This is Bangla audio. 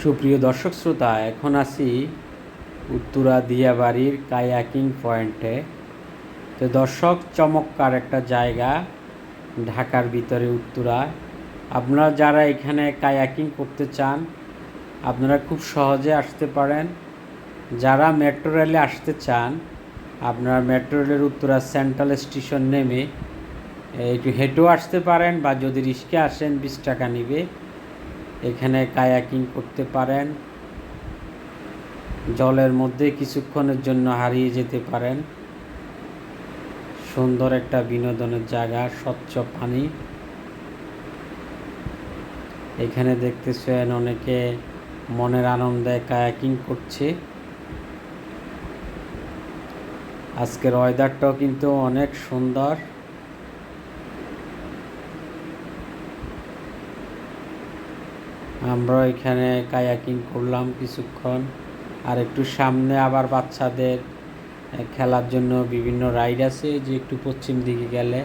সুপ্রিয় দর্শক শ্রোতা, এখন আছি উত্তরা দিয়াবাড়ির কায়াকিং পয়েন্টে। তো দর্শক, চমৎকার একটা জায়গা ঢাকার ভিতরে উত্তরায়। আপনারা যারা এখানে কায়াকিং করতে চান আপনারা খুব সহজে আসতে পারেন। যারা মেট্রো রেলে আসতে চান আপনারা মেট্রো রেলের উত্তরা সেন্ট্রাল স্টেশন নেমে একটু হেঁটেও আসতে পারেন, বা যদি রিস্কে আসেন 20 টাকা নেবে। এখানে কায়াকিং করতে পারেন, জলের মধ্যে কিছুক্ষণের জন্য হারিয়ে যেতে পারেন। সুন্দর একটা বিনোদনের জায়গা, স্বচ্ছ পানি। এখানে দেখতেছেন অনেকে মনের আনন্দে কায়াকিং করছে। আজকের ওয়েদারটাও কিন্তু অনেক সুন্দর। আমরা এখানে কায়াকিং করলাম কিছুক্ষণ। আর একটু সামনে আবার বাচ্চাদের খেলার জন্য বিভিন্ন রাইড আছে, যে একটু পশ্চিম দিকে গেলে